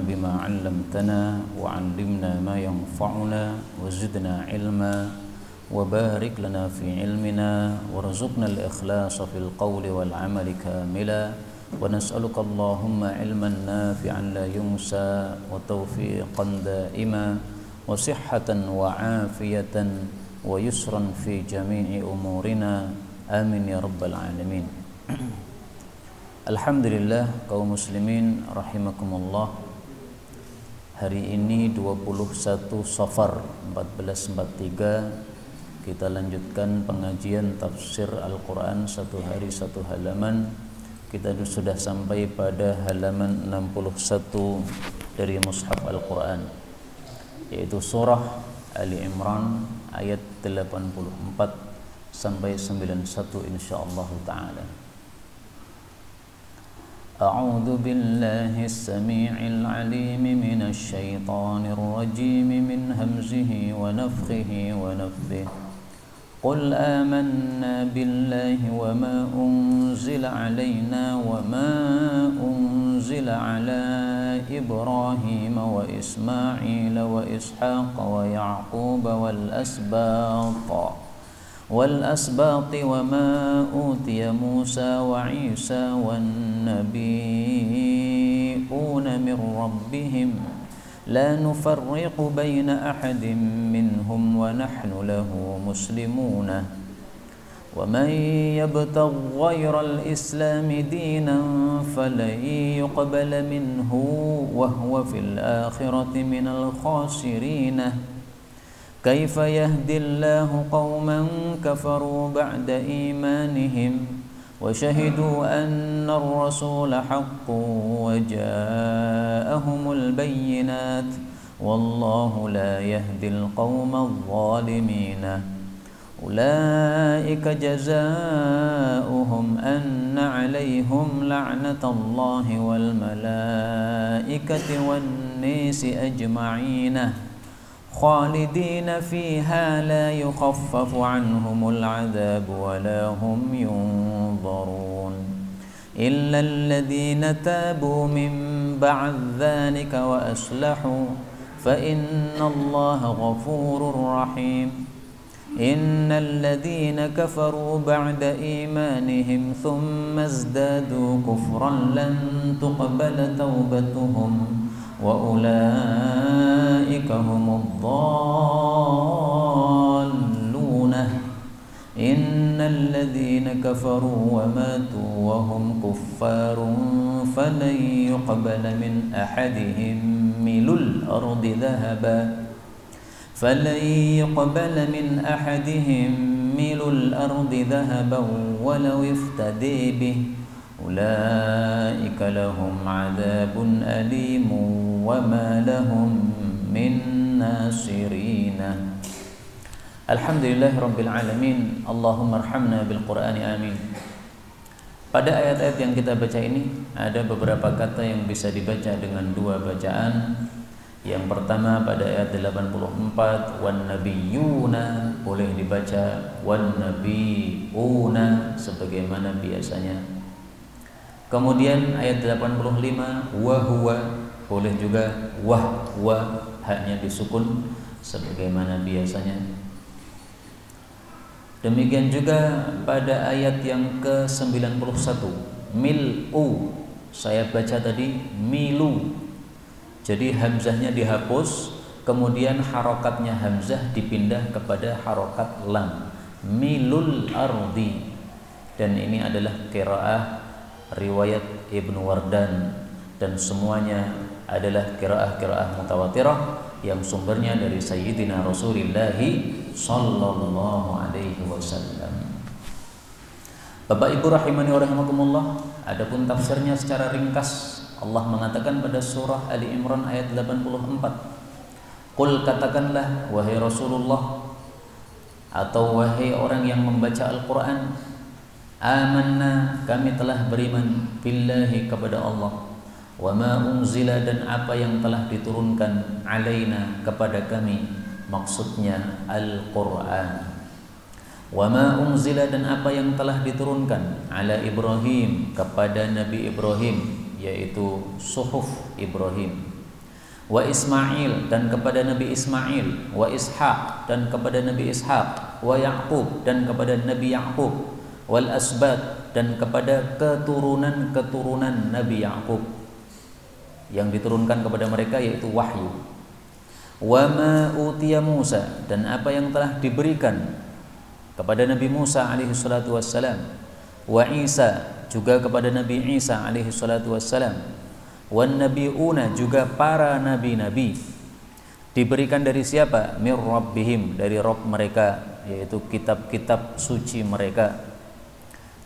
بما علمتنا وعلمنا ما ينفعنا وزدنا علما وبارك لنا في علمنا وارزقنا الإخلاص في القول والعمل كاملا ونسألك اللهم علما نافعا لا ينسى وتوفيقا دائما وصحة وعافية ويسرا في جميع أمورنا آمين يا رب العالمين. Alhamdulillah kaum muslimin rahimakumullah. Hari ini 21 Safar 1443 kita lanjutkan pengajian tafsir Al-Quran satu hari satu halaman. Kita sudah sampai pada halaman 61 dari Mushaf Al-Quran, yaitu surah Ali Imran ayat 84 sampai 91 insyaallah ta'ala. أعوذ بالله السميع العليم من الشيطان الرجيم من همزه ونفخه ونفثه قل آمنا بالله وما أنزل علينا وما أنزل على إبراهيم وإسماعيل وإسحاق ويعقوب والأسباط وما أوتي موسى وعيسى والنبيون من ربهم لا نفرق بين أحد منهم ونحن له مسلمون ومن يبتغ غير الإسلام دينا فلن يقبل منه وهو في الآخرة من الخاسرين كيف يهدي الله قوما كفروا بعد إيمانهم وشهدوا أن الرسول حق وجاءهم البينات والله لا يهدي القوم الظالمين أولئك جزاؤهم أن عليهم لعنة الله والملائكة والناس أجمعين خالدين فيها لا يخفف عنهم العذاب ولا هم ينظرون إلا الذين تابوا من بعد ذلك وأصلحوا فإن الله غفور رحيم إن الذين كفروا بعد إيمانهم ثم ازدادوا كفرا لن تقبل توبتهم وأولئك هم الضالون إن الذين كفروا وماتوا وهم كفار فلن يقبل من أحدهم ملء الأرض ذهبا ولو افتدي به أولئك لهم عذاب أليم وما لهم من ناصرين. Alhamdulillah Rabbil Alamin. Allahumma arhamna bil Qur'ani amin. Pada ayat-ayat yang kita baca ini ada beberapa kata yang bisa dibaca dengan dua bacaan. Yang pertama pada ayat 84 wan nabiyuna, boleh dibaca wan nabiyuna sebagaimana biasanya. Kemudian ayat 85 wa huwa, boleh juga wahwa, haknya disukun sebagaimana biasanya. Demikian juga pada ayat yang ke-91 mil'u, saya baca tadi milu, jadi hamzahnya dihapus, kemudian harokatnya hamzah dipindah kepada harokat lam, milul ardi. Dan ini adalah qiraah riwayat Ibnu Wardan, dan semuanya adalah qiraah mutawatirah yang sumbernya dari Sayyidina Rasulullah sallallahu alaihi wasallam. Bapak Ibu rahimani wa rahimakumullah, adapun tafsirnya secara ringkas, Allah mengatakan pada surah Ali Imran ayat 84, Qul, katakanlah wahai Rasulullah atau wahai orang yang membaca Al-Quran, amanna, kami telah beriman, billahi, kepada Allah, wa ma unzila, dan apa yang telah diturunkan, alaina, kepada kami, maksudnya Al-Quran, wa ma unzila, dan apa yang telah diturunkan, ala Ibrahim, kepada Nabi Ibrahim, yaitu suhuf Ibrahim, wa Ismail dan kepada Nabi Ismail, wa Ishaq dan kepada Nabi Ishaq, wa Yaqub dan kepada Nabi Yaqub, wal asbat dan kepada keturunan-keturunan Nabi Yaqub yang diturunkan kepada mereka yaitu wahyu. Wa ma utiya Musa dan apa yang telah diberikan kepada Nabi Musa alaihi salatu wassalam, wa Isa juga kepada Nabi Isa alaihi salatu wassalam, wan nabiuna juga para nabi-nabi diberikan dari siapa? Mir rabbihim, dari Rabb mereka, yaitu kitab-kitab suci mereka.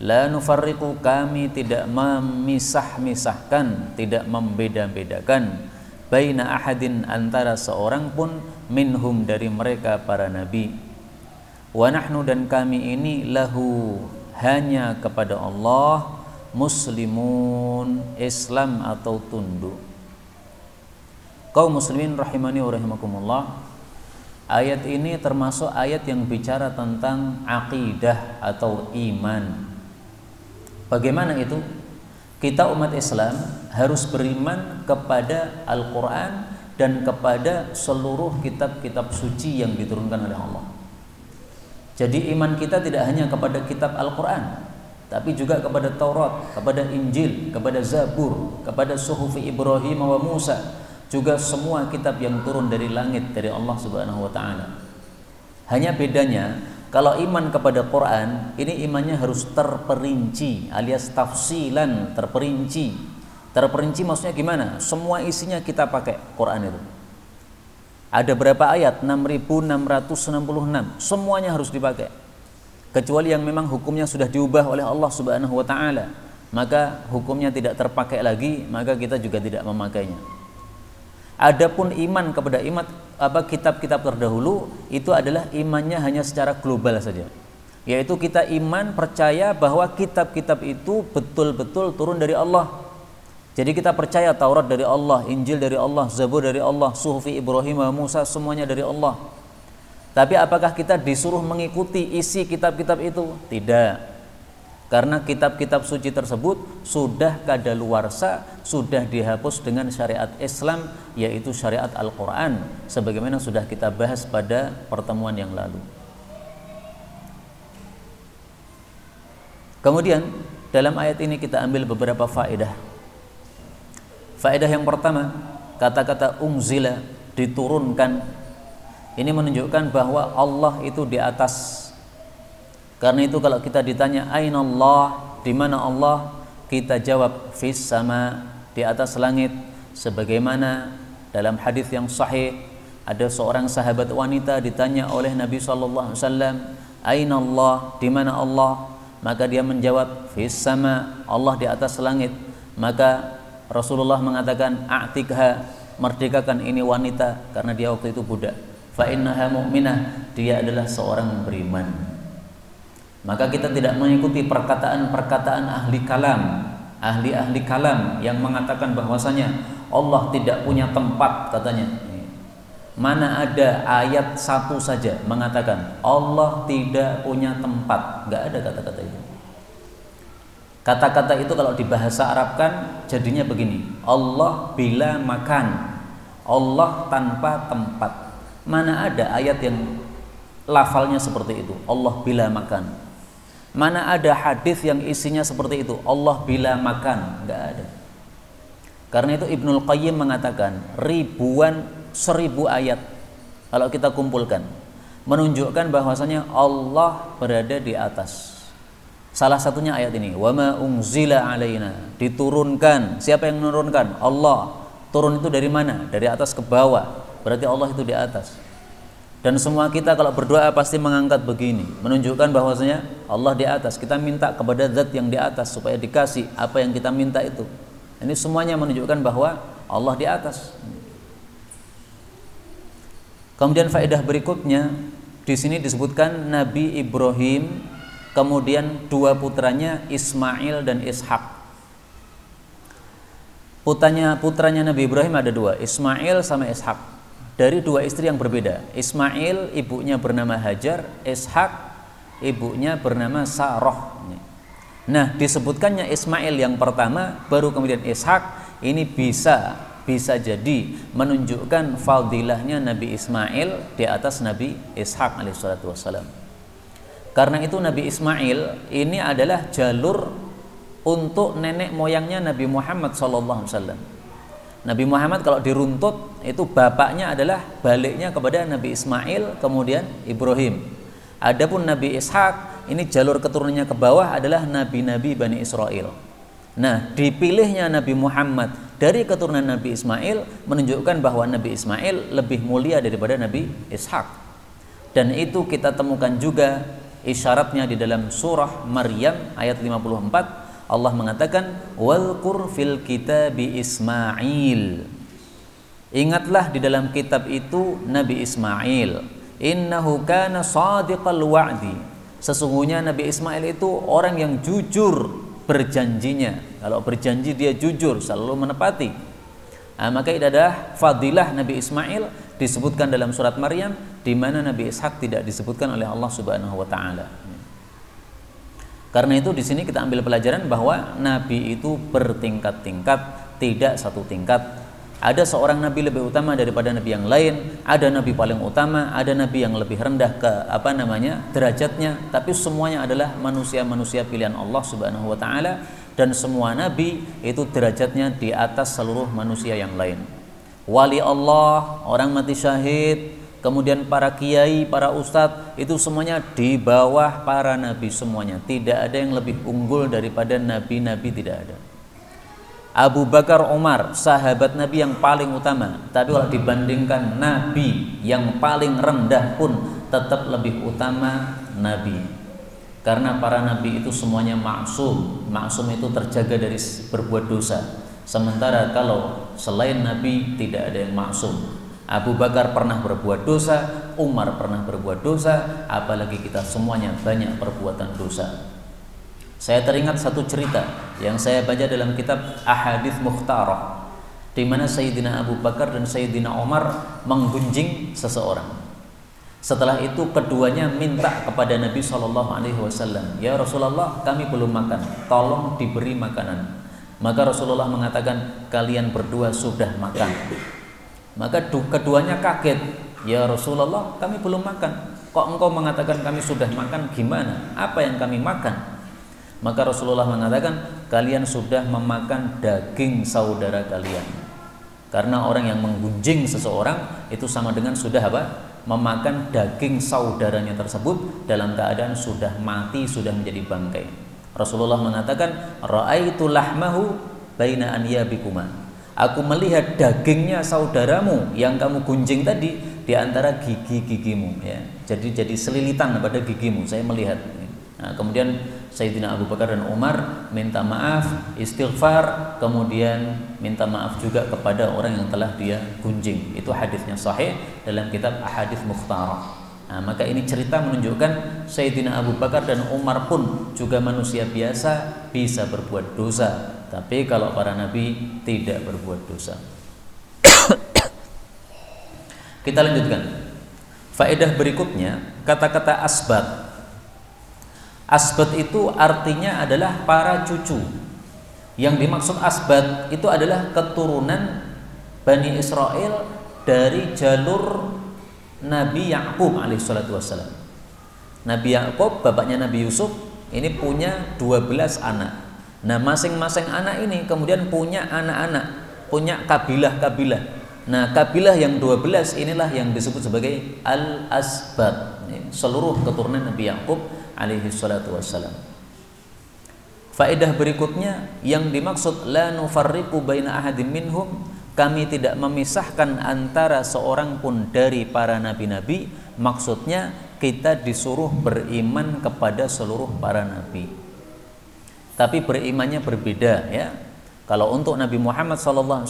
La nufarriqu, kami tidak memisah-misahkan, tidak membeda-bedakan, baina ahadin, antara seorang pun, minhum, dari mereka para nabi. Wa nahnu, dan kami ini, lahu, hanya kepada Allah, muslimun, Islam atau tunduk. Kaum muslimin rahimani wa rahimakumullah, ayat ini termasuk ayat yang bicara tentang akidah atau iman. Bagaimana itu? Kita umat Islam harus beriman kepada Al-Quran dan kepada seluruh kitab-kitab suci yang diturunkan oleh Allah. Jadi iman kita tidak hanya kepada kitab Al-Quran, tapi juga kepada Taurat, kepada Injil, kepada Zabur, kepada Suhufi Ibrahim wa Musa, juga semua kitab yang turun dari langit dari Allah Subhanahu wa taala. Hanya bedanya, kalau iman kepada Quran, ini imannya harus terperinci alias tafsilan, terperinci. Terperinci maksudnya gimana? Semua isinya kita pakai Quran itu. Ada berapa ayat? 6.666. Semuanya harus dipakai. Kecuali yang memang hukumnya sudah diubah oleh Allah Subhanahu wa taala, maka hukumnya tidak terpakai lagi, maka kita juga tidak memakainya. Adapun iman kepada kitab-kitab terdahulu, itu adalah imannya hanya secara global saja. Yaitu kita iman percaya bahwa kitab-kitab itu betul-betul turun dari Allah. Jadi kita percaya Taurat dari Allah, Injil dari Allah, Zabur dari Allah, Suhufi Ibrahim wa Musa, semuanya dari Allah. Tapi apakah kita disuruh mengikuti isi kitab-kitab itu? Tidak. Karena kitab-kitab suci tersebut sudah kadaluarsa, sudah dihapus dengan syariat Islam, yaitu syariat Al-Quran, sebagaimana sudah kita bahas pada pertemuan yang lalu. Kemudian dalam ayat ini kita ambil beberapa faedah. Faedah yang pertama, kata-kata unzila, diturunkan, ini menunjukkan bahwa Allah itu di atas. Karena itu kalau kita ditanya aina Allah, di mana Allah, kita jawab fis sama, di atas langit. Sebagaimana dalam hadis yang sahih, ada seorang sahabat wanita ditanya oleh Nabi SAW, aina Allah, di mana Allah? Maka dia menjawab fis sama, Allah di atas langit. Maka Rasulullah mengatakan a'tikha, merdekakan ini wanita, karena dia waktu itu budak. Fa innaha mu'minah, dia adalah seorang beriman. Maka kita tidak mengikuti perkataan-perkataan ahli kalam, ahli-ahli kalam yang mengatakan bahwasanya Allah tidak punya tempat, katanya. Mana ada ayat satu saja mengatakan Allah tidak punya tempat? Nggak ada kata-kata itu. Kata-kata itu kalau dibahasa Arabkan jadinya begini: Allah bila makan, Allah tanpa tempat. Mana ada ayat yang lafalnya seperti itu, Allah bila makan. Mana ada hadis yang isinya seperti itu, Allah bila makan. Nggak ada. Karena itu Ibnul Qayyim mengatakan seribu ayat kalau kita kumpulkan menunjukkan bahwasanya Allah berada di atas. Salah satunya ayat ini, wa ma unzila alaina, diturunkan. Siapa yang menurunkan? Allah. Turun itu dari mana? Dari atas ke bawah. Berarti Allah itu di atas. Dan semua kita kalau berdoa pasti mengangkat begini, menunjukkan bahwasanya Allah di atas. Kita minta kepada zat yang di atas supaya dikasih apa yang kita minta itu. Ini semuanya menunjukkan bahwa Allah di atas. Kemudian faedah berikutnya, di sini disebutkan Nabi Ibrahim, kemudian dua putranya Ismail dan Ishak. Putranya Nabi Ibrahim ada dua, Ismail sama Ishak, dari dua istri yang berbeda. Ismail ibunya bernama Hajar, Ishak ibunya bernama Sarah. Nah, disebutkannya Ismail yang pertama, baru kemudian Ishak, ini bisa bisa jadi menunjukkan fadilahnya Nabi Ismail di atas Nabi Ishak alaihissalatu wassalam. Karena itu Nabi Ismail ini adalah jalur untuk nenek moyangnya Nabi Muhammad SAW. Nabi Muhammad kalau diruntut itu bapaknya adalah baliknya kepada Nabi Ismail, kemudian Ibrahim. Adapun Nabi Ishak ini jalur keturunannya ke bawah adalah nabi-nabi Bani Israel. Nah, dipilihnya Nabi Muhammad dari keturunan Nabi Ismail menunjukkan bahwa Nabi Ismail lebih mulia daripada Nabi Ishak. Dan itu kita temukan juga isyaratnya di dalam surah Maryam ayat 54. Allah mengatakan walqur fil kitabi Ismail. Ingatlah di dalam kitab itu Nabi Ismail. Innahu kana shadiqal wa'di. Sesungguhnya Nabi Ismail itu orang yang jujur berjanjinya. Kalau berjanji dia jujur, selalu menepati. Maka itu adalah fadilah Nabi Ismail disebutkan dalam surat Maryam, di mana Nabi Ishak tidak disebutkan oleh Allah Subhanahu wa taala. Karena itu di sini kita ambil pelajaran bahwa nabi itu bertingkat-tingkat, tidak satu tingkat. Ada seorang nabi lebih utama daripada nabi yang lain, ada nabi paling utama, ada nabi yang lebih rendah ke derajatnya, tapi semuanya adalah manusia-manusia pilihan Allah Subhanahu wa taala, dan semua nabi itu derajatnya di atas seluruh manusia yang lain. Wali Allah, orang mati syahid, kemudian para kiai, para ustadz, itu semuanya di bawah para nabi semuanya. Tidak ada yang lebih unggul daripada nabi-nabi, tidak ada. Abu Bakar, Umar, sahabat Nabi yang paling utama, tapi kalau dibandingkan Nabi yang paling rendah pun tetap lebih utama Nabi. Karena para Nabi itu semuanya maksum. Maksum itu terjaga dari berbuat dosa. Sementara kalau selain Nabi tidak ada yang maksum. Abu Bakar pernah berbuat dosa, Umar pernah berbuat dosa, apalagi kita semuanya banyak perbuatan dosa. Saya teringat satu cerita yang saya baca dalam kitab Ahadits Mukhtarah, di mana Sayyidina Abu Bakar dan Sayyidina Umar menggunjing seseorang. Setelah itu keduanya minta kepada Nabi SAW, ya Rasulullah, kami belum makan, tolong diberi makanan. Maka Rasulullah mengatakan, kalian berdua sudah makan. Maka keduanya kaget, ya Rasulullah, kami belum makan. Kok engkau mengatakan kami sudah makan, gimana? Apa yang kami makan? Maka Rasulullah mengatakan, kalian sudah memakan daging saudara kalian. Karena orang yang menggunjing seseorang itu sama dengan sudah apa? Memakan daging saudaranya tersebut dalam keadaan sudah mati, sudah menjadi bangkai. Rasulullah mengatakan, ra'aitu lahmahu baina anyabikuma. Aku melihat dagingnya saudaramu yang kamu gunjing tadi di antara gigi-gigimu, ya. Jadi selilitan pada gigimu, saya melihat. Nah, kemudian Sayyidina Abu Bakar dan Umar minta maaf, istighfar, kemudian minta maaf juga kepada orang yang telah dia gunjing. Itu hadisnya sahih dalam kitab Ahadits Mukhtarah. Nah, maka ini cerita menunjukkan Sayyidina Abu Bakar dan Umar pun juga manusia biasa, bisa berbuat dosa. Tapi kalau para nabi tidak berbuat dosa. Kita lanjutkan. Faedah berikutnya, kata-kata asbat. Asbat itu artinya adalah para cucu. Yang dimaksud asbat itu adalah keturunan Bani Israel dari jalur Nabi Ya'qub alaihissalatu wassalam. Nabi Ya'qub, bapaknya Nabi Yusuf, ini punya 12 anak. Nah, masing-masing anak ini kemudian punya anak-anak, punya kabilah-kabilah. Nah, kabilah yang 12 inilah yang disebut sebagai al-asbat. Seluruh keturunan Nabi Ya'qub alaihi salatu wassalam. Faedah berikutnya, yang dimaksud la nufarriqu baina ahadin minhum, kami tidak memisahkan antara seorang pun dari para nabi-nabi. Maksudnya kita disuruh beriman kepada seluruh para nabi, tapi berimannya berbeda, ya. Kalau untuk Nabi Muhammad SAW,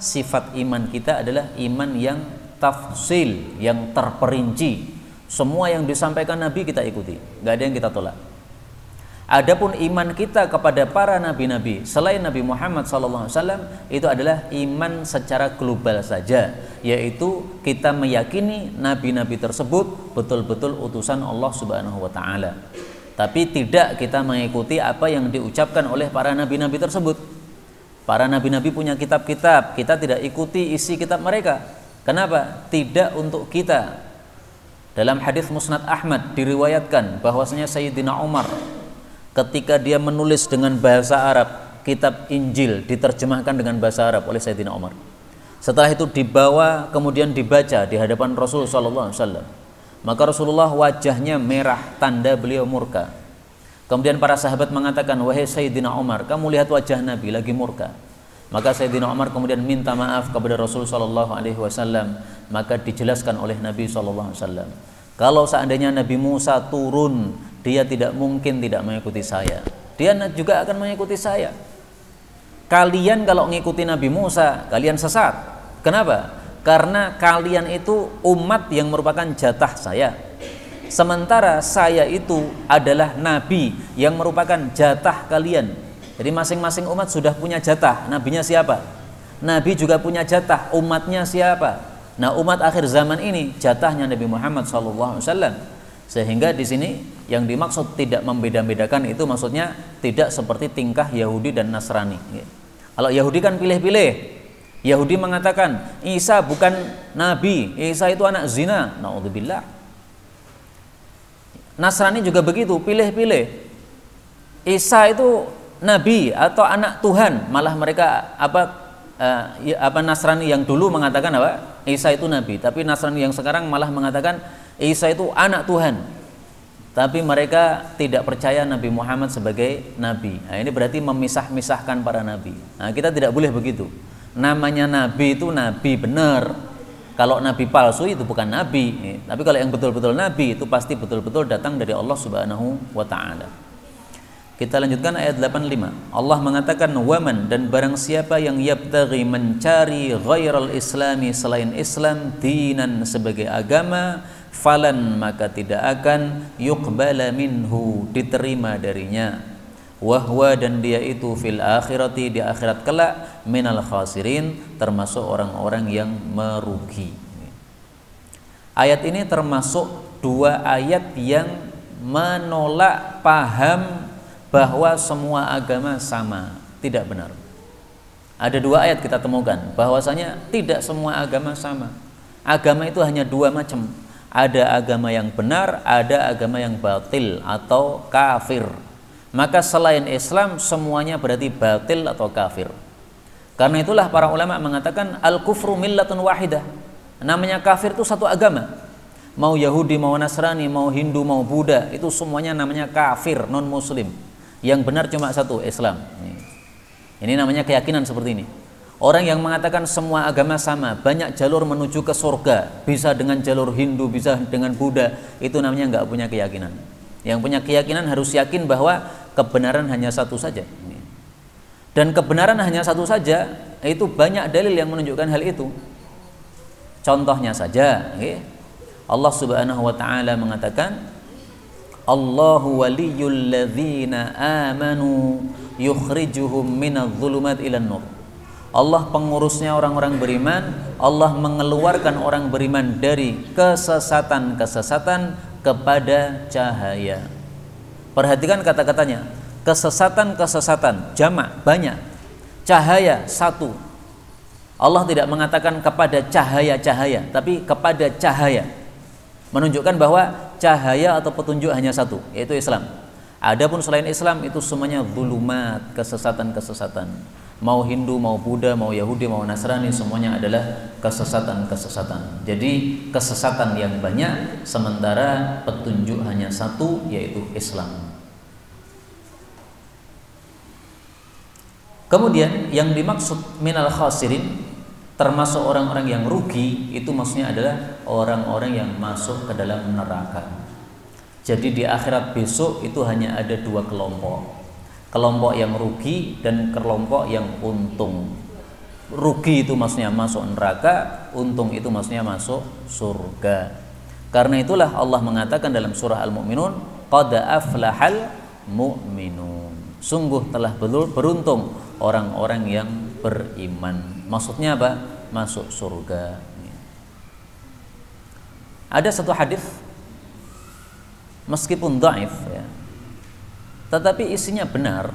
sifat iman kita adalah iman yang tafsil, yang terperinci. Semua yang disampaikan Nabi kita ikuti, nggak ada yang kita tolak. Adapun iman kita kepada para nabi-nabi selain Nabi Muhammad SAW itu adalah iman secara global saja, yaitu kita meyakini nabi-nabi tersebut betul-betul utusan Allah Subhanahu wa taala. Tapi tidak kita mengikuti apa yang diucapkan oleh para nabi-nabi tersebut. Para nabi-nabi punya kitab-kitab, kita tidak ikuti isi kitab mereka. Kenapa? Tidak untuk kita. Dalam hadis Musnad Ahmad diriwayatkan bahwasanya Sayyidina Umar ketika dia menulis dengan bahasa Arab, kitab Injil diterjemahkan dengan bahasa Arab oleh Sayyidina Umar. Setelah itu dibawa kemudian dibaca di hadapan Rasul sallallahu alaihi wasallam. Maka Rasulullah wajahnya merah, tanda beliau murka. Kemudian para sahabat mengatakan, wahai Sayyidina Umar, kamu lihat wajah Nabi lagi murka. Maka Sayyidina Umar kemudian minta maaf kepada Rasul sallallahu alaihi wasallam. Maka dijelaskan oleh Nabi sallallahu alaihi wasallam, kalau seandainya Nabi Musa turun, dia tidak mungkin tidak mengikuti saya. Dia juga akan mengikuti saya. Kalian kalau mengikuti Nabi Musa, kalian sesat. Kenapa? Karena kalian itu umat yang merupakan jatah saya. Sementara saya itu adalah nabi yang merupakan jatah kalian. Jadi masing-masing umat sudah punya jatah. Nabinya siapa? Nabi juga punya jatah. Umatnya siapa? Nah, umat akhir zaman ini jatahnya Nabi Muhammad SAW. Sehingga di sini yang dimaksud tidak membeda-bedakan itu maksudnya tidak seperti tingkah Yahudi dan Nasrani. Kalau Yahudi kan pilih-pilih. Yahudi mengatakan Isa bukan nabi, Isa itu anak zina. Na'udzubillah. Nasrani juga begitu, pilih-pilih. Isa itu nabi atau anak Tuhan. Malah mereka Nasrani yang dulu mengatakan apa? Isa itu nabi, tapi Nasrani yang sekarang malah mengatakan Isa itu anak Tuhan. Tapi mereka tidak percaya Nabi Muhammad sebagai nabi. Nah, ini berarti memisah-misahkan para nabi. Nah, kita tidak boleh begitu. Namanya nabi itu nabi benar. Kalau nabi palsu itu bukan nabi. Tapi kalau yang betul-betul nabi itu pasti betul-betul datang dari Allah Subhanahu wa taala. Kita lanjutkan ayat 85. Allah mengatakan, waman, dan barang siapa yang yabtaghi, mencari ghairal islami, selain Islam, dinan, sebagai agama, falan, maka tidak akan yuqbala minhu, diterima darinya, wahwa, dan dia itu fil akhirati, di akhirat kelak, minal khasirin, termasuk orang-orang yang merugi. Ayat ini termasuk dua ayat yang menolak paham bahwa semua agama sama. Tidak benar. Ada dua ayat kita temukan bahwasanya tidak semua agama sama. Agama itu hanya dua macam. Ada agama yang benar, ada agama yang batil atau kafir. Maka selain Islam semuanya berarti batil atau kafir. Karena itulah para ulama mengatakan al-kufru millatun wahidah. Namanya kafir itu satu agama. Mau Yahudi, mau Nasrani, mau Hindu, mau Buddha, itu semuanya namanya kafir, non muslim. Yang benar cuma satu, Islam. Ini namanya keyakinan seperti ini. Orang yang mengatakan semua agama sama, banyak jalur menuju ke surga, bisa dengan jalur Hindu, bisa dengan Buddha, itu namanya nggak punya keyakinan. Yang punya keyakinan harus yakin bahwa kebenaran hanya satu saja. Dan kebenaran hanya satu saja, itu banyak dalil yang menunjukkan hal itu. Contohnya saja, Allah Subhanahu wa taala mengatakan, Allahu waliyul ladzina amanu yukhrijuhum minadh-dhulumat ilan nur. Allah pengurusnya orang-orang beriman. Allah mengeluarkan orang beriman dari kesesatan-kesesatan kepada cahaya. Perhatikan kata-katanya. Kesesatan-kesesatan, jamak, banyak. Cahaya, satu. Allah tidak mengatakan kepada cahaya-cahaya, tapi kepada cahaya. Menunjukkan bahwa cahaya atau petunjuk hanya satu, yaitu Islam. Adapun selain Islam itu semuanya zulumat, kesesatan-kesesatan. Mau Hindu, mau Buddha, mau Yahudi, mau Nasrani, semuanya adalah kesesatan-kesesatan. Jadi kesesatan yang banyak, sementara petunjuk hanya satu, yaitu Islam. Kemudian yang dimaksud minal khasirin, termasuk orang-orang yang rugi, itu maksudnya adalah orang-orang yang masuk ke dalam neraka. Jadi di akhirat besok itu hanya ada dua kelompok. Kelompok yang rugi dan kelompok yang untung. Rugi itu maksudnya masuk neraka, untung itu maksudnya masuk surga. Karena itulah Allah mengatakan dalam surah Al-Mu'minun, qad aflahal mu'minun. Sungguh telah beruntung orang-orang yang beriman. Maksudnya apa? Masuk surga. Ada satu hadis meskipun dhaif ya, tetapi isinya benar.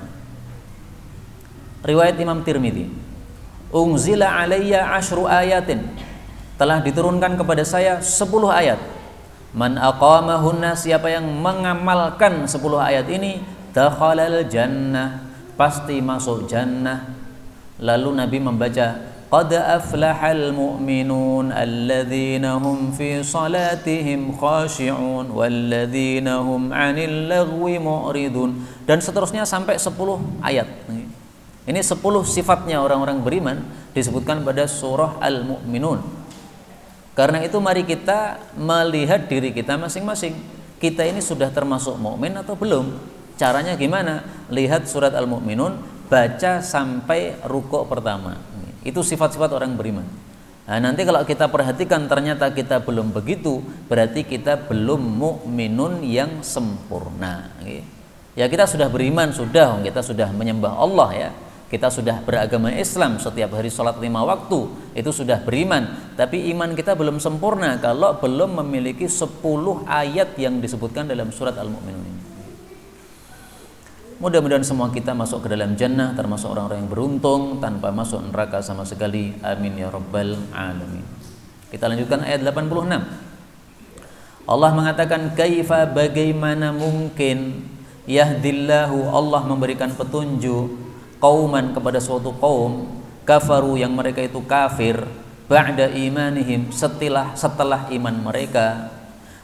Riwayat Imam Tirmidzi. Unzila alayya asyru ayatin. Telah diturunkan kepada saya 10 ayat. Man aqamahunna, siapa yang mengamalkan 10 ayat ini, dakhalal jannah, pasti masuk jannah. Lalu Nabi membaca, qad aflahal mu'minun alladzina hum fi salatihim khashi'un walladzina hum 'anil lagwi mu'ridun, dan seterusnya sampai 10 ayat. Ini 10 sifatnya orang-orang beriman disebutkan pada surah Al-Mu'minun. Karena itu mari kita melihat diri kita masing-masing. Kita ini sudah termasuk mukmin atau belum? Caranya gimana? Lihat surat Al-Mu'minun, baca sampai rukuk pertama. Itu sifat-sifat orang beriman. Nah, nanti kalau kita perhatikan ternyata kita belum begitu, berarti kita belum mukminun yang sempurna. Ya kita sudah beriman, kita sudah menyembah Allah ya. Kita sudah beragama Islam, setiap hari sholat 5 waktu, itu sudah beriman. Tapi iman kita belum sempurna kalau belum memiliki 10 ayat yang disebutkan dalam surat Al-Mu'minun ini. Mudah-mudahan semua kita masuk ke dalam jannah, termasuk orang-orang yang beruntung tanpa masuk neraka sama sekali. Amin ya rabbal alamin. Kita lanjutkan ayat 86. Allah mengatakan, kaifa, bagaimana mungkin, yahdillahu, Allah memberikan petunjuk, qauman, kepada suatu kaum, kafaru, yang mereka itu kafir, ba'da imanihim, setelah iman mereka,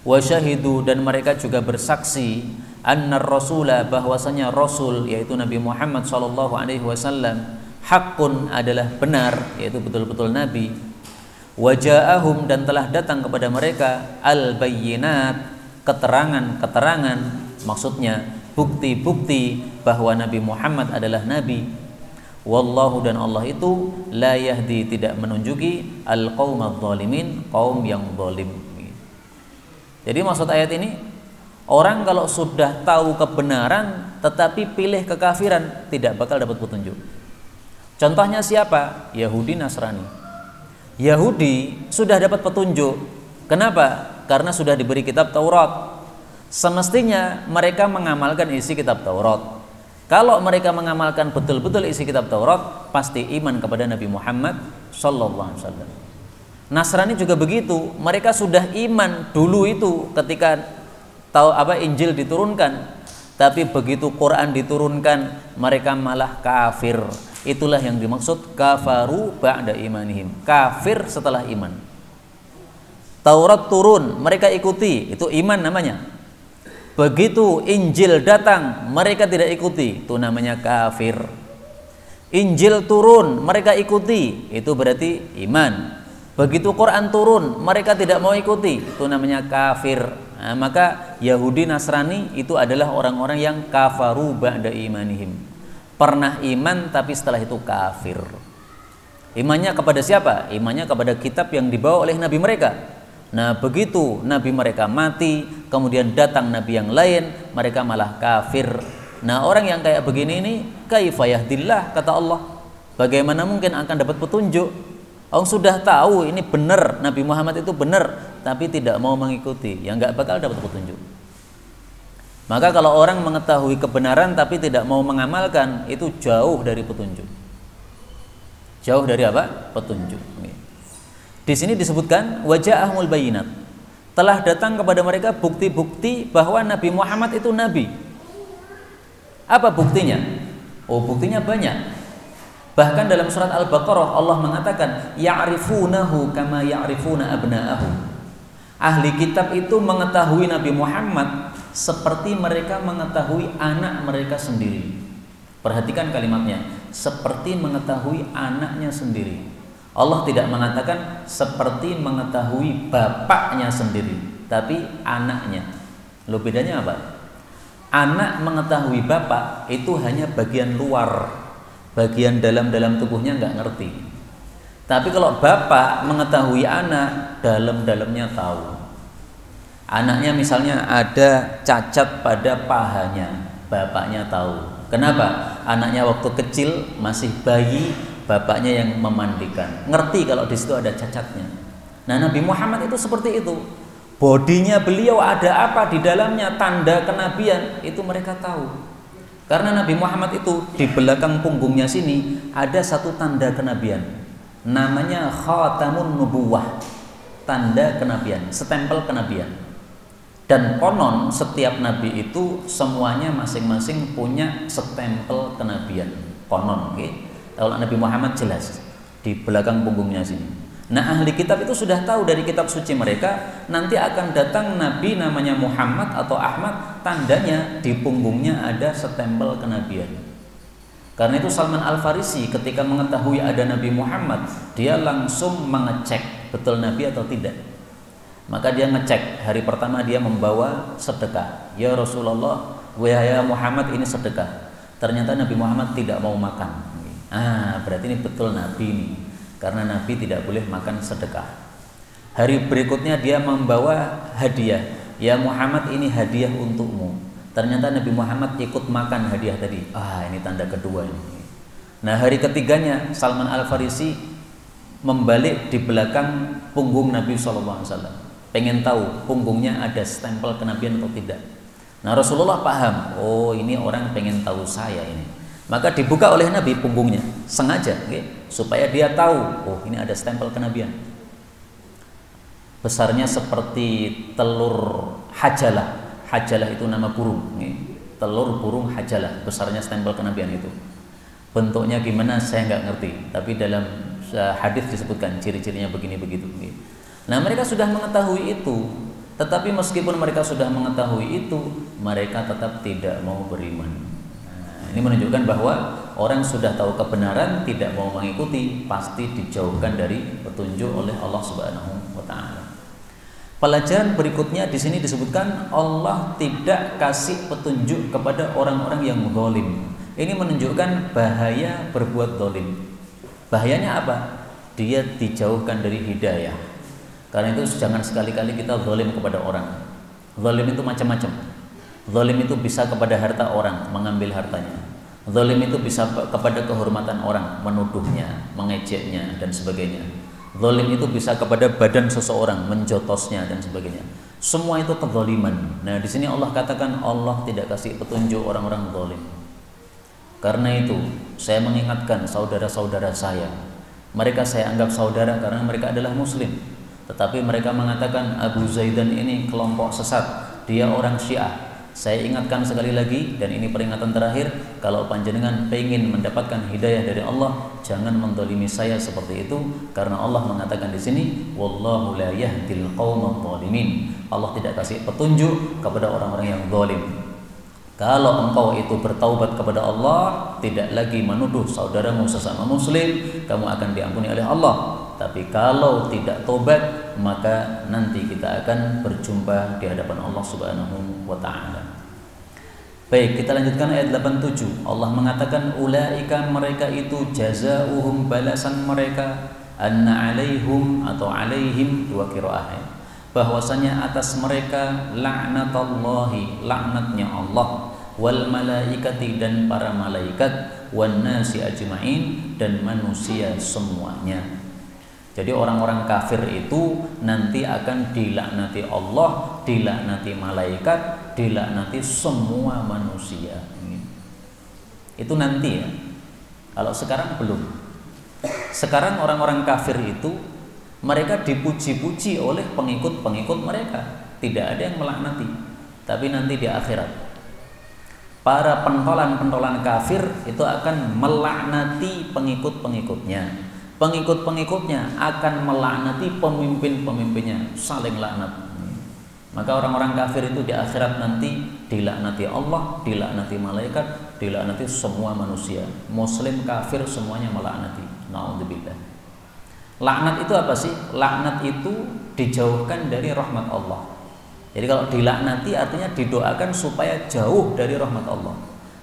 wa syahidu, dan mereka juga bersaksi, annar rasula, bahwasanya rasul yaitu Nabi Muhammad sallallahu alaihi wasallam, haqqun, adalah benar, yaitu betul-betul nabi, wa ja'ahum, dan telah datang kepada mereka al-bayyinat, keterangan-keterangan, maksudnya bukti-bukti bahwa Nabi Muhammad adalah nabi. Wallahu, dan Allah itu la yahdi, tidak menunjuki al-qaumadz zalimin, kaum yang zalim. Jadi maksud ayat ini, orang kalau sudah tahu kebenaran tetapi pilih kekafiran, tidak bakal dapat petunjuk. Contohnya siapa? Yahudi, Nasrani. Yahudi sudah dapat petunjuk. Kenapa? Karena sudah diberi kitab Taurat. Semestinya mereka mengamalkan isi kitab Taurat. Kalau mereka mengamalkan betul-betul isi kitab Taurat, pasti iman kepada Nabi Muhammad sallallahu alaihi wasallam. Nasrani juga begitu. Mereka sudah iman dulu itu ketika tahu Injil diturunkan, tapi begitu Quran diturunkan, mereka malah kafir. Itulah yang dimaksud kafaru ba'da imanihim, kafir setelah iman. Taurat turun, mereka ikuti, itu iman namanya. Begitu Injil datang, mereka tidak ikuti, itu namanya kafir. Injil turun, mereka ikuti, itu berarti iman. Begitu Quran turun, mereka tidak mau ikuti, itu namanya kafir. Nah, maka Yahudi, Nasrani itu adalah orang-orang yang kafaru ba'da imanihim, pernah iman tapi setelah itu kafir. Imannya kepada siapa? Imannya kepada kitab yang dibawa oleh nabi mereka. Nah, begitu nabi mereka mati, kemudian datang nabi yang lain, mereka malah kafir. Nah, orang yang kayak begini ini, kaifa yahdillah, kata Allah, bagaimana mungkin akan dapat petunjuk? Orang sudah tahu ini benar, Nabi Muhammad itu benar, tapi tidak mau mengikuti, ya nggak bakal dapat petunjuk. Maka kalau orang mengetahui kebenaran tapi tidak mau mengamalkan, itu jauh dari petunjuk. Jauh dari apa? Petunjuk. Di sini disebutkan waja'ahumul bayyinat, telah datang kepada mereka bukti-bukti bahwa Nabi Muhammad itu nabi. Apa buktinya? Oh, buktinya banyak. Bahkan dalam surat Al-Baqarah Allah mengatakan ya'rifunahu kama ya'rifuna abna'ahum. Ahli kitab itu mengetahui Nabi Muhammad seperti mereka mengetahui anak mereka sendiri. Perhatikan kalimatnya, seperti mengetahui anaknya sendiri. Allah tidak mengatakan seperti mengetahui bapaknya sendiri, tapi anaknya. Loh, bedanya apa? Anak mengetahui bapak itu hanya bagian luar, bagian dalam tubuhnya nggak ngerti. Tapi kalau bapak mengetahui anak, dalamnya tahu. Anaknya misalnya ada cacat pada pahanya, bapaknya tahu. Kenapa? Anaknya waktu kecil masih bayi, bapaknya yang memandikan, ngerti kalau di situ ada cacatnya. Nah, Nabi Muhammad itu seperti itu. Bodinya beliau ada apa di dalamnya, tanda kenabian itu mereka tahu. Karena Nabi Muhammad itu di belakang punggungnya sini ada satu tanda kenabian, namanya khatamun nubuwah, tanda kenabian, stempel kenabian. Dan konon setiap nabi itu semuanya masing-masing punya stempel kenabian. Konon, kalau Nabi Muhammad jelas di belakang punggungnya sini. Nah, ahli kitab itu sudah tahu dari kitab suci mereka, nanti akan datang nabi namanya Muhammad atau Ahmad, tandanya di punggungnya ada stempel kenabian. Karena itu Salman Al-Farisi ketika mengetahui ada Nabi Muhammad, dia langsung mengecek betul nabi atau tidak. Maka dia ngecek, hari pertama dia membawa sedekah. Ya Rasulullah, ya Muhammad, ini sedekah. Ternyata Nabi Muhammad tidak mau makan. Berarti ini betul nabi nih. Karena Nabi tidak boleh makan sedekah. Hari berikutnya dia membawa hadiah. Ya Muhammad, ini hadiah untukmu. Ternyata Nabi Muhammad ikut makan hadiah tadi. Ini tanda kedua ini. Nah, hari ketiganya Salman Al-Farisi membalik di belakang punggung Nabi SAW. Pengen tahu punggungnya ada stempel kenabian atau tidak. Nah, Rasulullah paham. Ini orang pengen tahu saya ini. Maka dibuka oleh Nabi punggungnya, sengaja, supaya dia tahu, ini ada stempel kenabian. Besarnya seperti telur hajalah. Hajalah itu nama burung, telur burung hajalah, besarnya stempel kenabian itu. Bentuknya gimana saya nggak ngerti, tapi dalam hadis disebutkan ciri-cirinya begini begitu. Nah, mereka sudah mengetahui itu, tetapi meskipun mereka sudah mengetahui itu, mereka tetap tidak mau beriman. Ini menunjukkan bahwa orang sudah tahu kebenaran tidak mau mengikuti pasti dijauhkan dari petunjuk oleh Allah Subhanahu wa taala. Pelajaran berikutnya di sini disebutkan Allah tidak kasih petunjuk kepada orang-orang yang zalim. Ini menunjukkan bahaya berbuat zalim. Bahayanya apa? Dia dijauhkan dari hidayah. Karena itu jangan sekali-kali kita zalim kepada orang. Zalim itu macam-macam. Zalim itu bisa kepada harta orang, mengambil hartanya. Zalim itu bisa kepada kehormatan orang, menuduhnya, mengejeknya, dan sebagainya. Zalim itu bisa kepada badan seseorang, menjotosnya, dan sebagainya. Semua itu kezaliman. Nah, di sini Allah katakan Allah tidak kasih petunjuk orang-orang zalim. Karena itu, saya mengingatkan saudara-saudara saya. Mereka saya anggap saudara karena mereka adalah muslim. Tetapi mereka mengatakan Abu Zaidan ini kelompok sesat, dia orang Syiah. Saya ingatkan sekali lagi, dan ini peringatan terakhir, kalau panjenengan pengen mendapatkan hidayah dari Allah, jangan mendolimi saya seperti itu, karena Allah mengatakan di sini, wallahu la yahdil qaumadh dhalimin. Allah tidak kasih petunjuk kepada orang-orang yang zalim. Kalau engkau itu bertaubat kepada Allah, tidak lagi menuduh saudaramu sesama muslim, kamu akan diampuni oleh Allah. Tapi kalau tidak tobat, maka nanti kita akan berjumpa di hadapan Allah Subhanahu wa taala. Baik, kita lanjutkan ayat 87. Allah mengatakan ulaika, mereka itu jazaohum, balasan mereka, anna alaihim atau alaihim, dua qiraah, bahwasanya atas mereka laknatullahi, laknatnya Allah, wal malaikati, dan para malaikat, wan nasi ajmain, dan manusia semuanya. Jadi orang-orang kafir itu nanti akan dilaknati Allah, dilaknati malaikat, dilaknati semua manusia. Itu nanti ya. Kalau sekarang belum. Sekarang orang-orang kafir itu mereka dipuji-puji oleh pengikut-pengikut mereka. Tidak ada yang melaknati. Tapi nanti di akhirat, para pentolan-pentolan kafir itu akan melaknati pengikut-pengikutnya. Pengikut-pengikutnya akan melaknati pemimpin-pemimpinnya, saling laknat. Maka orang-orang kafir itu di akhirat nanti dilaknati Allah, dilaknati malaikat, dilaknati semua manusia. Muslim, kafir, semuanya melaknati. Na'udzubillah. Laknat itu apa sih? Laknat itu dijauhkan dari rahmat Allah. Jadi kalau dilaknati artinya didoakan supaya jauh dari rahmat Allah.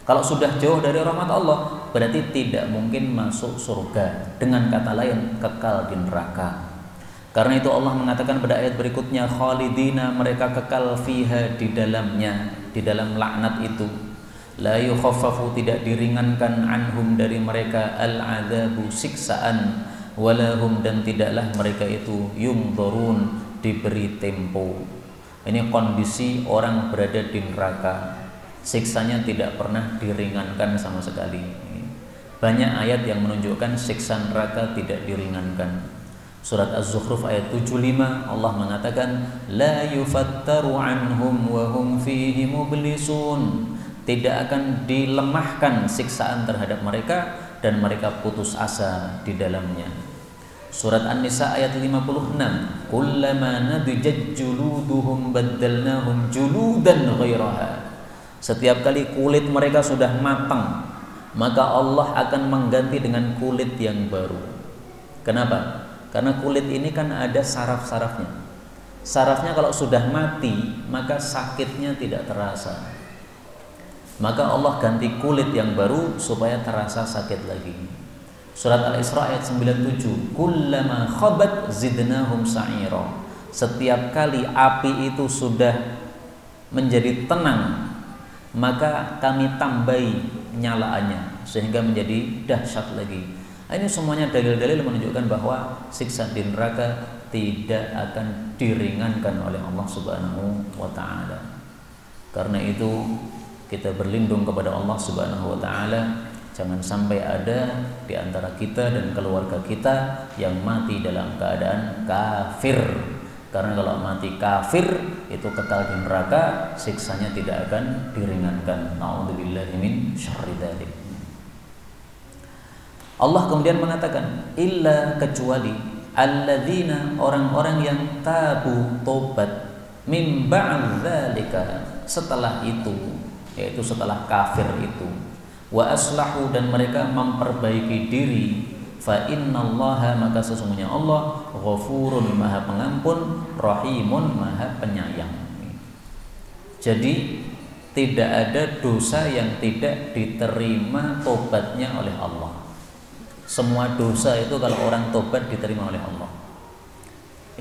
Kalau sudah jauh dari rahmat Allah, berarti tidak mungkin masuk surga. Dengan kata lain, kekal di neraka. Karena itu Allah mengatakan pada ayat berikutnya, khalidina, mereka kekal fiha, di dalamnya, di dalam laknat itu. La yukhaffafu, tidak diringankan, anhum, dari mereka, al-adzabu, siksaan, walahum, dan tidaklah mereka itu yungdharun, diberi tempo. Ini kondisi orang berada di neraka. Siksanya tidak pernah diringankan sama sekali. Banyak ayat yang menunjukkan siksa neraka tidak diringankan. Surat Az-Zukhruf ayat 75 Allah mengatakan la yufattaru anhum wa hum fihi mublisun. Tidak akan dilemahkan siksaan terhadap mereka dan mereka putus asa di dalamnya. Surat An-Nisa ayat 56 kullama nadijat juluduhum baddalnahum juludan ghairaha. Setiap kali kulit mereka sudah matang, maka Allah akan mengganti dengan kulit yang baru. Kenapa? Karena kulit ini kan ada saraf-sarafnya. Sarafnya kalau sudah mati, maka sakitnya tidak terasa. Maka Allah ganti kulit yang baru supaya terasa sakit lagi. Surat Al-Isra ayat 97, kullama khabat zidnahum sa'ira. Setiap kali api itu sudah menjadi tenang, maka kami tambahi nyalaannya sehingga menjadi dahsyat lagi. Ini semuanya dalil-dalil menunjukkan bahwa siksa di neraka tidak akan diringankan oleh Allah Subhanahu wa taala. Karena itu kita berlindung kepada Allah Subhanahu wa taala, jangan sampai ada di antara kita dan keluarga kita yang mati dalam keadaan kafir. Karena kalau mati kafir itu kekal di neraka, siksanya tidak akan diringankan. Na'udzubillahi min syarri dzalik. Allah kemudian mengatakan illa, kecuali alladzina, orang-orang yang tabu, tobat, min ba'd dzalika, setelah itu, yaitu setelah kafir itu, wa aslahu, dan mereka memperbaiki diri, fa innallaha, maka sesungguhnya Allah ghafurun, maha pengampun, rahimun, maha penyayang. Jadi tidak ada dosa yang tidak diterima tobatnya oleh Allah. Semua dosa itu kalau orang tobat diterima oleh Allah.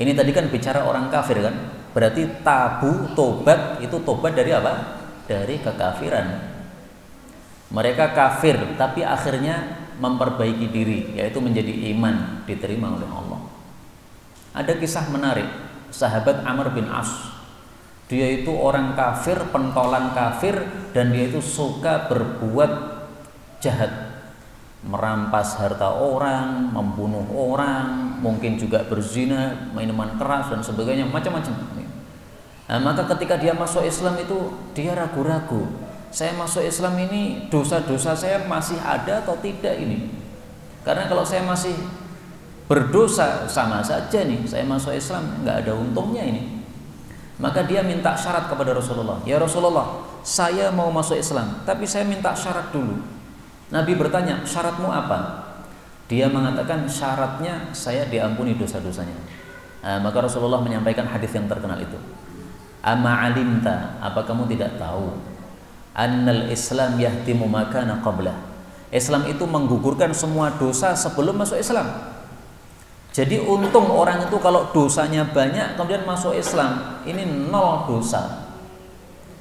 Ini tadi kan bicara orang kafir kan, berarti tabu tobat itu tobat dari apa? Dari kekafiran. Mereka kafir tapi akhirnya memperbaiki diri, yaitu menjadi iman, diterima oleh Allah. Ada kisah menarik, sahabat Amr bin As. Dia itu orang kafir, pentolan kafir, dan dia itu suka berbuat jahat, merampas harta orang, membunuh orang, mungkin juga berzina, minuman keras dan sebagainya, macam-macam. Nah, maka ketika dia masuk Islam itu dia ragu-ragu, saya masuk Islam ini dosa-dosa saya masih ada atau tidak ini? Karena kalau saya masih berdosa sama saja nih, saya masuk Islam nggak ada untungnya ini. Maka dia minta syarat kepada Rasulullah, ya Rasulullah, saya mau masuk Islam, tapi saya minta syarat dulu. Nabi bertanya, syaratmu apa? Dia mengatakan, syaratnya saya diampuni dosa-dosanya. Maka Rasulullah menyampaikan hadis yang terkenal itu. Ama alimta, apa kamu tidak tahu? Annal Islam yahtimu ma kana qablah. Islam itu menggugurkan semua dosa sebelum masuk Islam. Jadi untung orang itu kalau dosanya banyak kemudian masuk Islam, ini nol dosa.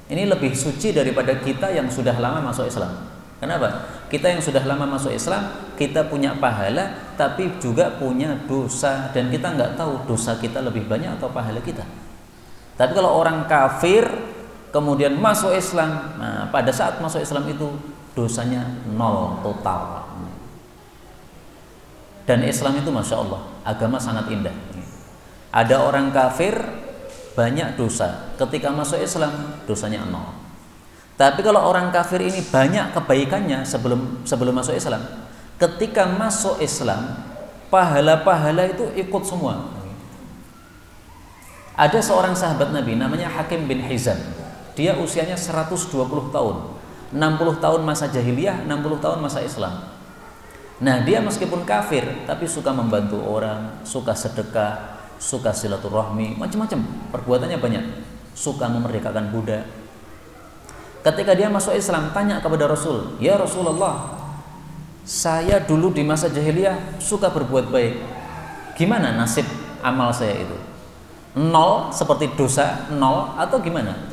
Ini lebih suci daripada kita yang sudah lama masuk Islam. Kenapa? Kita yang sudah lama masuk Islam, kita punya pahala, tapi juga punya dosa, dan kita nggak tahu dosa kita lebih banyak atau pahala kita. Tapi kalau orang kafir kemudian masuk Islam, nah pada saat masuk Islam itu dosanya nol total. Dan Islam itu Masya Allah, agama sangat indah. Ada orang kafir banyak dosa, ketika masuk Islam dosanya nol. Tapi kalau orang kafir ini banyak kebaikannya sebelum masuk Islam, ketika masuk Islam pahala-pahala itu ikut semua. Ada seorang sahabat Nabi namanya Hakim bin Hizam. Dia usianya 120 tahun, 60 tahun masa jahiliyah, 60 tahun masa Islam. Nah, dia meskipun kafir tapi suka membantu orang, suka sedekah, suka silaturahmi, macam-macam perbuatannya banyak, suka memerdekakan budak. Ketika dia masuk Islam, tanya kepada Rasul, ya Rasulullah, saya dulu di masa jahiliyah suka berbuat baik, gimana nasib amal saya itu? Nol seperti dosa, nol atau gimana?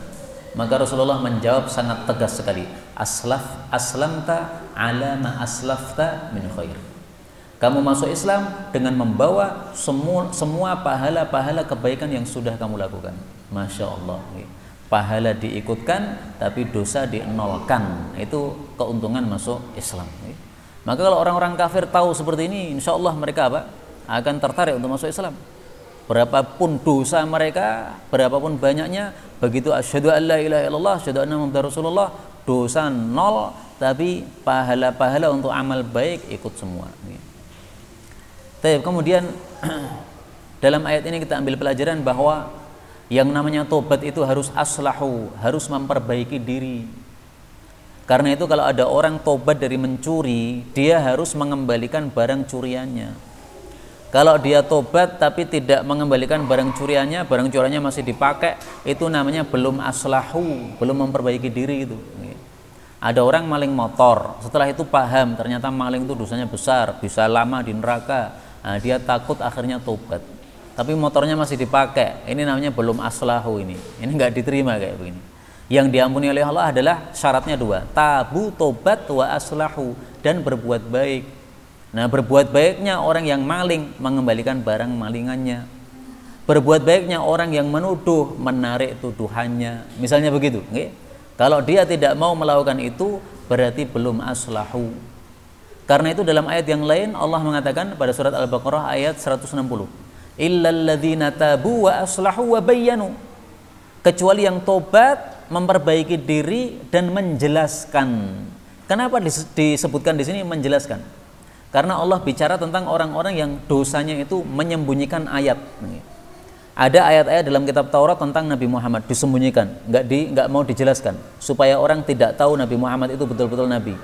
Maka Rasulullah menjawab sangat tegas sekali, aslamta ala ma aslafta min khair. Kamu masuk Islam dengan membawa semua pahala-pahala kebaikan yang sudah kamu lakukan. Masya Allah. pahala diikutkan tapi dosa dienolkan. Itu keuntungan masuk Islam. Maka kalau orang-orang kafir tahu seperti ini, insya Allah mereka apa? Akan tertarik untuk masuk Islam. Berapapun dosa mereka, berapapun banyaknya, begitu asyhadu an la ilaha illallah, asyhadu anna muhammadar rasulullah, dosa nol, tapi pahala-pahala untuk amal baik ikut semua. Kemudian dalam ayat ini kita ambil pelajaran bahwa yang namanya tobat itu harus aslahu, harus memperbaiki diri. Karena itu kalau ada orang tobat dari mencuri, dia harus mengembalikan barang curiannya. Kalau dia tobat tapi tidak mengembalikan barang curiannya masih dipakai, itu namanya belum aslahu, belum memperbaiki diri itu. Ada orang maling motor, setelah itu paham ternyata maling itu dosanya besar, bisa lama di neraka. Nah, dia takut akhirnya tobat. Tapi motornya masih dipakai, ini namanya belum aslahu ini nggak diterima kayak begini. Yang diampuni oleh Allah adalah syaratnya dua, tabu, tobat, wa aslahu, dan berbuat baik. Nah, berbuat baiknya orang yang maling mengembalikan barang malingannya. Berbuat baiknya orang yang menuduh menarik tuduhannya, misalnya begitu. Kalau dia tidak mau melakukan itu berarti belum aslahu. Karena itu dalam ayat yang lain Allah mengatakan pada surat Al-Baqarah ayat 160, illal ladzina tabu wa aslahu wa bayyanu, kecuali yang tobat, memperbaiki diri dan menjelaskan. Kenapa disebutkan di sini menjelaskan? Karena Allah bicara tentang orang-orang yang dosanya itu menyembunyikan ayat. Ada ayat-ayat dalam kitab Taurat tentang Nabi Muhammad disembunyikan, nggak mau dijelaskan supaya orang tidak tahu Nabi Muhammad itu betul-betul Nabi.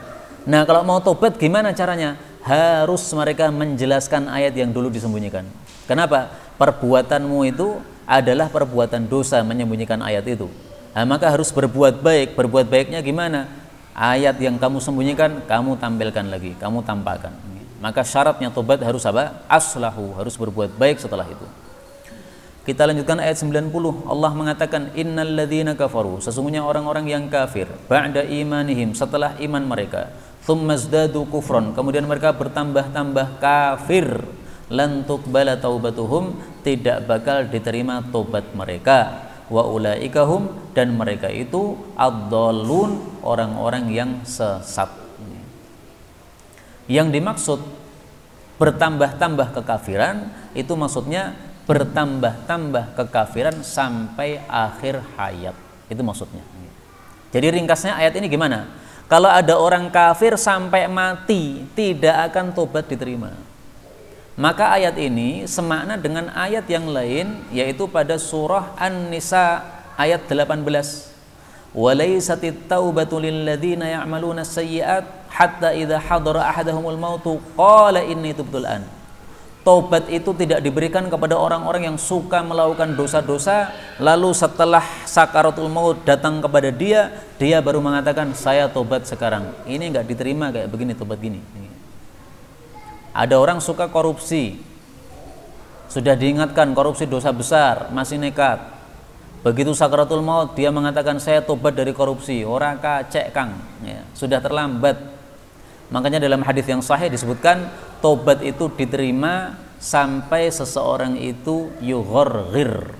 Nah, kalau mau tobat gimana caranya? Harus mereka menjelaskan ayat yang dulu disembunyikan. Kenapa? Perbuatanmu itu adalah perbuatan dosa, menyembunyikan ayat itu. Nah, maka harus berbuat baik. Berbuat baiknya gimana? Ayat yang kamu sembunyikan, kamu tampilkan lagi, kamu tampakkan. Maka syaratnya tobat harus apa? Aslahu, harus berbuat baik setelah itu. Kita lanjutkan ayat 90. Allah mengatakan, innal ladzina kafaru, sesungguhnya orang-orang yang kafir, ba'da imanihim, setelah iman mereka, tsummazdadu kufron, kemudian mereka bertambah-tambah kafir, lan tuqbala taubatuhum, tidak bakal diterima tobat mereka, wa ulaikahum, dan mereka itu ad-dhallun, orang-orang yang sesat. Yang dimaksud bertambah-tambah kekafiran itu maksudnya bertambah-tambah kekafiran sampai akhir hayat, itu maksudnya. Jadi ringkasnya ayat ini gimana? Kalau ada orang kafir sampai mati tidak akan tobat diterima. Maka ayat ini semakna dengan ayat yang lain, yaitu pada surah An-Nisa ayat 18. Walaisatit taubatu lil ladzina ya'maluna sayyi'at hatta idza hadara ahadahumul mautu qala inni tubtu an. Tobat itu tidak diberikan kepada orang-orang yang suka melakukan dosa-dosa, lalu setelah sakaratul maut datang kepada dia, dia baru mengatakan saya tobat sekarang. Ini enggak diterima kayak begini, tobat gini. Ada orang suka korupsi, sudah diingatkan korupsi dosa besar, masih nekat. Begitu sakaratul maut dia mengatakan saya tobat dari korupsi, ora kacek kang, ya, sudah terlambat. Makanya dalam hadis yang sahih disebutkan tobat itu diterima sampai seseorang itu yughorghir.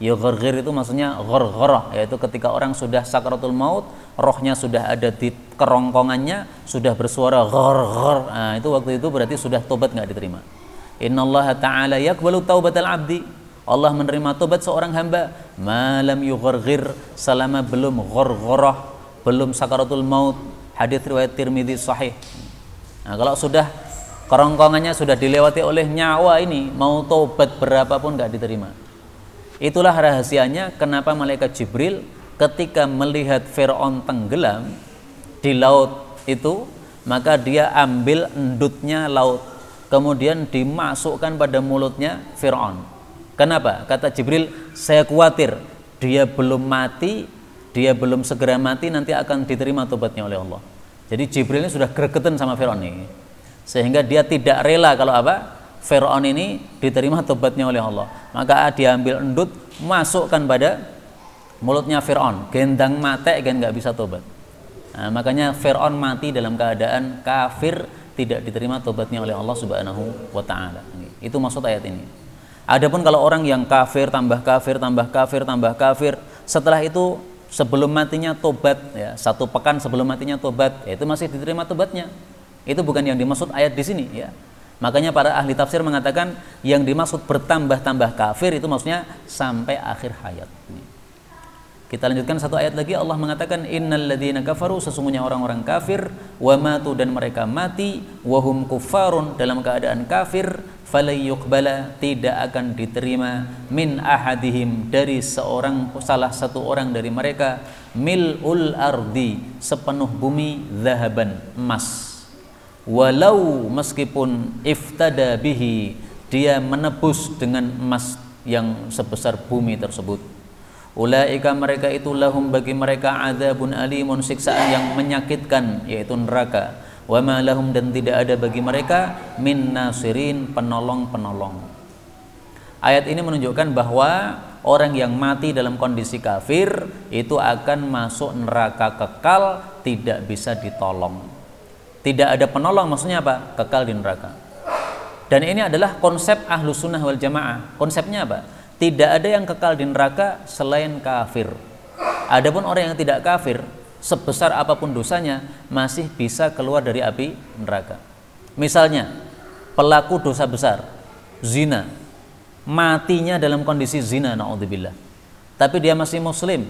Yughorghir itu maksudnya ghorghorah, yaitu ketika orang sudah sakaratul maut, rohnya sudah ada di kerongkongannya, sudah bersuara ghorghor. Nah, itu waktu itu berarti sudah tobat nggak diterima. Innallaha ta'ala yaqbalu taubatal abdi. Allah menerima tobat seorang hamba malam yughorghir, selama belum ghorghorah, belum sakaratul maut. Hadis riwayat Tirmidzi sahih. Nah, kalau sudah kerongkongannya sudah dilewati oleh nyawa ini, mau tobat berapapun nggak diterima. Itulah rahasianya kenapa malaikat Jibril ketika melihat Fir'aun tenggelam di laut itu, maka dia ambil endutnya laut, kemudian dimasukkan pada mulutnya Fir'aun. Kenapa? Kata Jibril, saya khawatir dia belum mati, dia belum segera mati, nanti akan diterima tobatnya oleh Allah. Jadi Jibril ini sudah gregetan sama Fir'aun ini, sehingga dia tidak rela kalau apa? Fir'aun ini diterima tobatnya oleh Allah. Maka dia ambil endut, masukkan pada mulutnya Fir'aun, gendang mate kan nggak bisa tobat. Nah, makanya Fir'aun mati dalam keadaan kafir, tidak diterima tobatnya oleh Allah Subhanahu wa ta'ala. Itu maksud ayat ini. Adapun kalau orang yang kafir tambah kafir tambah kafir tambah kafir, setelah itu sebelum matinya tobat, ya, 1 pekan sebelum matinya tobat, ya, itu masih diterima tobatnya. Itu bukan yang dimaksud ayat di sini, ya. Makanya para ahli tafsir mengatakan yang dimaksud bertambah-tambah kafir itu maksudnya sampai akhir hayat. Kita lanjutkan satu ayat lagi. Allah mengatakan innal ladzina kafaru, sesungguhnya orang-orang kafir, wa matu, dan mereka mati, wa hum kuffarun, dalam keadaan kafir, falyuqbala, tidak akan diterima, min ahadihim, dari salah satu orang dari mereka, mil'ul ardi, sepenuh bumi, zahaban, emas, walau, meskipun iftada bihi, dia menebus dengan emas yang sebesar bumi tersebut. Ulaika, mereka itu, lahum, bagi mereka, adzabun alimun, siksaan yang menyakitkan, yaitu neraka. Wa ma lahum, dan tidak ada bagi mereka, min nasirin, penolong-penolong. Ayat ini menunjukkan bahwa orang yang mati dalam kondisi kafir itu akan masuk neraka kekal, tidak bisa ditolong. Tidak ada penolong, maksudnya apa? Kekal di neraka. Dan ini adalah konsep Ahlus Sunnah wal Jamaah. Konsepnya apa? Tidak ada yang kekal di neraka selain kafir. Adapun orang yang tidak kafir, sebesar apapun dosanya, masih bisa keluar dari api neraka. Misalnya, pelaku dosa besar, zina, matinya dalam kondisi zina, na'udzubillah. Tapi dia masih muslim,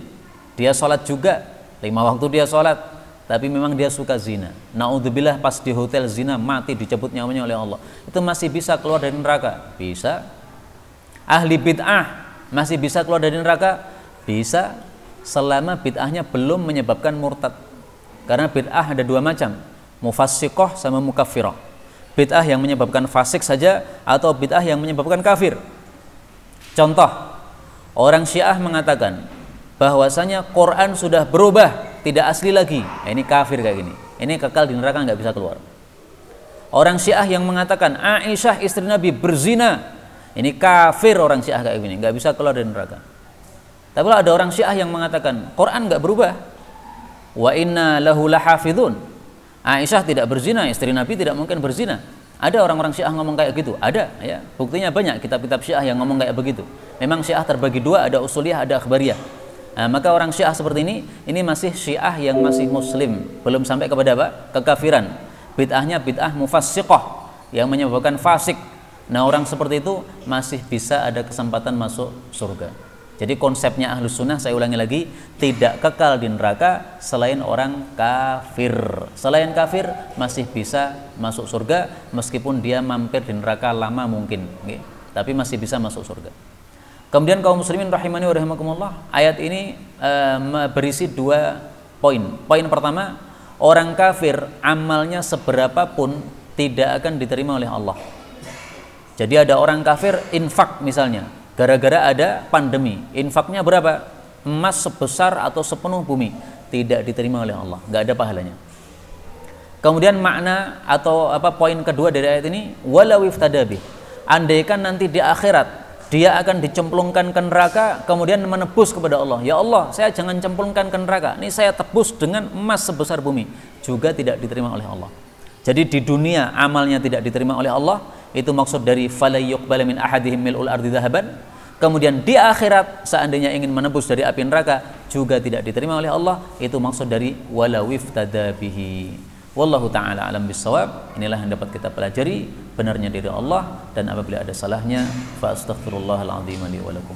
dia sholat juga, 5 waktu dia sholat, tapi memang dia suka zina. Na'udzubillah, pas di hotel zina, mati, dicabut nyawanya oleh Allah. Itu masih bisa keluar dari neraka? Bisa. Ahli bid'ah masih bisa keluar dari neraka? Bisa, selama bid'ahnya belum menyebabkan murtad. Karena bid'ah ada 2 macam, mufassiqah sama mukaffirah. Bid'ah yang menyebabkan fasik saja, atau bid'ah yang menyebabkan kafir. Contoh, orang Syiah mengatakan bahwasanya Quran sudah berubah, tidak asli lagi. Nah, ini kafir kayak gini. Ini kekal di neraka, nggak bisa keluar. Orang Syiah yang mengatakan Aisyah istri Nabi berzina, ini kafir orang Syiah kayak gini, nggak bisa keluar dari neraka. Tapi ada orang Syiah yang mengatakan Quran nggak berubah, wa inna lahu lahafidhun, Aisyah tidak berzina, istri Nabi tidak mungkin berzina. Ada orang-orang Syiah ngomong kayak gitu, ada, ya. Buktinya banyak kitab-kitab Syiah yang ngomong kayak begitu. Memang Syiah terbagi 2, ada usuliyah, ada akhbariyah. Nah, maka orang Syiah seperti ini masih Syiah yang masih muslim, belum sampai kepada apa? Kekafiran. Bid'ahnya bid'ah mufassiqah yang menyebabkan fasik. Nah, orang seperti itu masih bisa ada kesempatan masuk surga. Jadi konsepnya Ahlus Sunnah, saya ulangi lagi, tidak kekal di neraka selain orang kafir. Selain kafir masih bisa masuk surga, meskipun dia mampir di neraka lama mungkin, okay? Tapi masih bisa masuk surga. Kemudian kaum muslimin rahimani wa rahimakumullah, ayat ini berisi 2 poin. Poin pertama, orang kafir amalnya seberapapun tidak akan diterima oleh Allah. Jadi ada orang kafir infak misalnya, gara-gara ada pandemi, infaknya berapa? Emas sebesar atau sepenuh bumi, tidak diterima oleh Allah, nggak ada pahalanya. Kemudian makna atau poin kedua dari ayat ini, walau iftadabi, andaikan nanti di akhirat dia akan dicemplungkan ke neraka, kemudian menebus kepada Allah, ya Allah, saya jangan cemplungkan ke neraka, ini saya tebus dengan emas sebesar bumi, juga tidak diterima oleh Allah. Jadi di dunia amalnya tidak diterima oleh Allah, itu maksud dari falyuqbala min ahadihim mil'ul ardi dhahaban. Kemudian di akhirat seandainya ingin menebus dari api neraka juga tidak diterima oleh Allah, itu maksud dari walau iftada bihi. Wallahu taala alam bissawab. Inilah yang dapat kita pelajari, benarnya dari Allah, dan apabila ada salahnya fa astaghfirullahal azim li wa lakum.